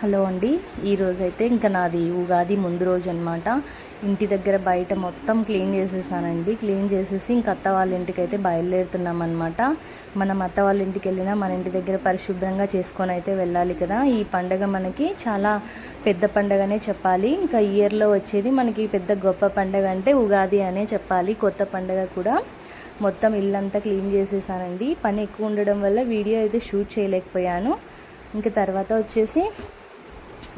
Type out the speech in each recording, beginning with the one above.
Hello అండి. ఈరోజైతే ఇంకా నాది ఉగాది ముందు రోజు అనమాట. ఇంటి దగ్గర బయట మొత్తం క్లీన్ చేసేసానండి. క్లీన్ చేసేసి ఇంక అత్త వాళ్ళ ఇంటికి అయితే బయలుదేరుతున్నాం అనమాట. మనం అత్త వాళ్ళ ఇంటికి వెళ్ళినా మన ఇంటి దగ్గర పరిశుభ్రంగా చేసుకొని అయితే వెళ్ళాలి కదా. ఈ పండగ మనకి చాలా పెద్ద పండగనే చెప్పాలి. ఇంకా ఇయర్లో వచ్చేది మనకి పెద్ద గొప్ప పండగ అంటే ఉగాది అనే చెప్పాలి. కొత్త పండగ కూడా. మొత్తం ఇల్లంతా క్లీన్ చేసేసానండి. పని ఎక్కువ ఉండడం వల్ల వీడియో అయితే షూట్ చేయలేకపోయాను. ఇంకా తర్వాత వచ్చేసి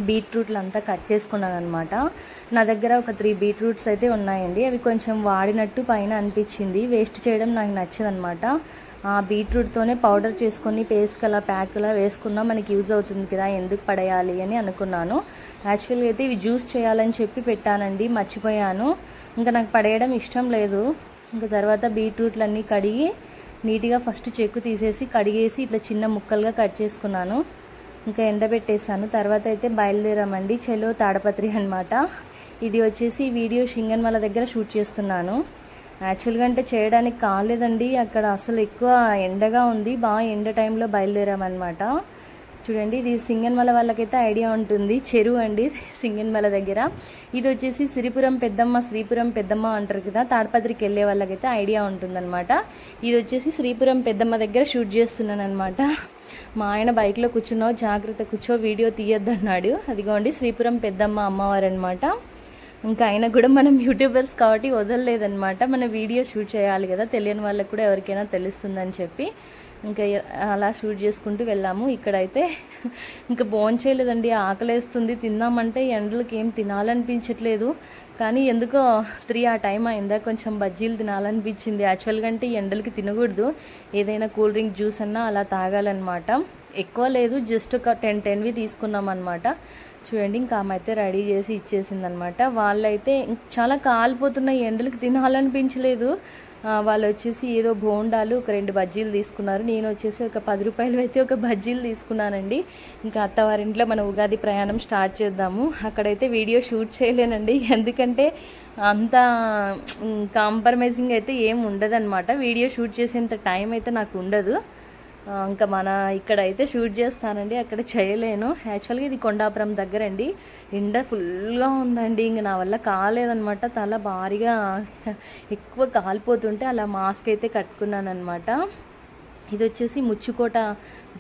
బీట్రూట్లు అంతా కట్ చేసుకున్నాను అనమాట. నా దగ్గర ఒక 3 బీట్రూట్స్ అయితే ఉన్నాయండి. అవి కొంచెం వాడినట్టు పైన అనిపించింది. వేస్ట్ చేయడం నాకు నచ్చదనమాట. ఆ బీట్రూట్తోనే పౌడర్ చేసుకొని పేస్ట్ అలా ప్యాక్ అలా వేసుకున్నా మనకి యూజ్ అవుతుంది కదా, ఎందుకు పడేయాలి అని అనుకున్నాను. యాక్చువల్గా అయితే ఇవి జ్యూస్ చేయాలని చెప్పి పెట్టానండి, మర్చిపోయాను. ఇంకా నాకు పడేయడం ఇష్టం లేదు. ఇంకా తర్వాత బీట్రూట్లన్నీ కడిగి నీట్గా ఫస్ట్ చెక్కు తీసేసి కడిగేసి ఇట్లా చిన్న ముక్కలుగా కట్ చేసుకున్నాను. ఇంకా ఎండబెట్టేసాను. తర్వాత అయితే బయలుదేరామండి. చెలో తాడపత్రి అనమాట. ఇది వచ్చేసి వీడియో షింగన్మల దగ్గర షూట్ చేస్తున్నాను. యాక్చువల్గా అంటే చేయడానికి కాలేదండి, అక్కడ అసలు ఎక్కువ ఎండగా ఉంది. బాగా ఎండ టైంలో బయలుదేరామన్నమాట. చూడండి, ఇది సింగన్మల వాళ్ళకైతే ఐడియా ఉంటుంది, చెరువు అండి సింగన్మల దగ్గర. ఇది వచ్చేసి శ్రీపురం పెద్దమ్మ అంటారు కదా, తాడపత్రికి వెళ్ళే వాళ్ళకైతే ఐడియా ఉంటుందన్నమాట. ఇది వచ్చేసి శ్రీపురం పెద్దమ్మ దగ్గర షూట్ చేస్తున్నాను అనమాట. మా ఆయన బైక్లో కూర్చున్నావు, జాగ్రత్త కూర్చో, వీడియో తీయొద్దన్నాడు. అదిగోండి శ్రీపురం పెద్దమ్మ అమ్మవారు అనమాట. ఇంకా ఆయన కూడా మనం యూట్యూబర్స్ కాబట్టి వదలలేదనమాట. మన వీడియో షూట్ చేయాలి కదా, తెలియని వాళ్ళకి కూడా ఎవరికైనా తెలుస్తుందని చెప్పి ఇంకా అలా షూట్ చేసుకుంటూ వెళ్ళాము. ఇక్కడైతే ఇంకా భోంచేయలేదండి, ఆకలేస్తుంది. తిందామంటే ఎండలకి ఏం తినాలనిపించట్లేదు. కానీ ఎందుకో 3 ఆ టైం అయిందా, కొంచెం బజ్జీలు తినాలనిపించింది. యాక్చువల్గా అంటే ఎండలకి తినకూడదు, ఏదైనా కూల్ డ్రింక్ జ్యూస్ అన్నా అలా తాగాలన్నమాట. ఎక్కువ లేదు, జస్ట్ ఒక 10 తీసుకున్నాం అనమాట. చూడండి, ఇంకా ఆమె అయితే రెడీ చేసి ఇచ్చేసిందనమాట. వాళ్ళైతే చాలా కాలిపోతున్న ఎండలకి తినాలనిపించలేదు. వాళ్ళు వచ్చేసి ఏదో బోండాలు ఒక 2 బజ్జీలు తీసుకున్నారు. నేను వచ్చేసి ఒక 10 రూపాయలు అయితే ఒక బజ్జీలు తీసుకున్నానండి. ఇంకా అత్తవారింట్లో మన ఉగాది ప్రయాణం స్టార్ట్ చేద్దాము. అక్కడైతే వీడియో షూట్ చేయలేనండి, ఎందుకంటే అంత కాంప్రమైజింగ్ అయితే ఏం ఉండదన్నమాట. వీడియో షూట్ చేసేంత టైం అయితే నాకు ఉండదు. ఇంకా మన ఇక్కడైతే షూట్ చేస్తానండి, అక్కడ చేయలేను. యాక్చువల్గా ఇది కొండాపురం దగ్గర అండి. ఎండ ఫుల్గా ఉందండి, ఇంక నా వల్ల కాలేదనమాట. తల భారీగా ఎక్కువ కాలిపోతుంటే అలా మాస్క్ అయితే కట్టుకున్నాను అనమాట. ఇది వచ్చేసి ముచ్చుకోట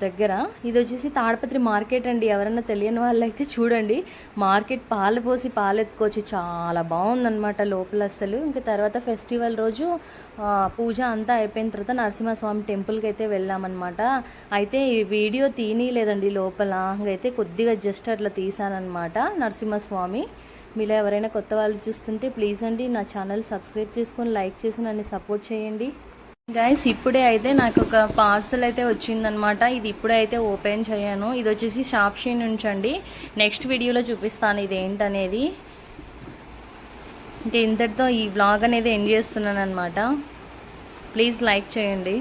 దగ్గర. ఇది వచ్చేసి తాడపత్రి మార్కెట్ అండి. ఎవరన్నా తెలియని వాళ్ళైతే చూడండి, మార్కెట్ పాలు పోసి పాలెత్తుకోవచ్చు, చాలా బాగుందన్నమాట లోపల అసలు. ఇంకా తర్వాత ఫెస్టివల్ రోజు పూజ అంతా అయిపోయిన తర్వాత నరసింహస్వామి టెంపుల్కి అయితే వెళ్ళామన్నమాట. అయితే ఈ వీడియో తీయలేదండి లోపల, అయితే కొద్దిగా జస్ట్ అట్లా తీసానమాట నరసింహస్వామి. మీలో ఎవరైనా కొత్త వాళ్ళు చూస్తుంటే ప్లీజ్ అండి నా ఛానల్ సబ్స్క్రైబ్ చేసుకొని లైక్ చేసి నన్ను సపోర్ట్ చేయండి. గైస్, ఇప్పుడే అయితే నాకు ఒక పార్సల్ అయితే వచ్చిందనమాట. ఇది ఇప్పుడే అయితే ఓపెన్ చేయను. ఇది వచ్చేసి షాప్షీ నుంచి అండి. నెక్స్ట్ వీడియోలో చూపిస్తాను ఇది ఏంటనేది. ఇంకా ఇంతటితో ఈ వ్లాగ్ అనేది ఎండ్ చేస్తున్నాను అనమాట. ప్లీజ్ లైక్ చేయండి.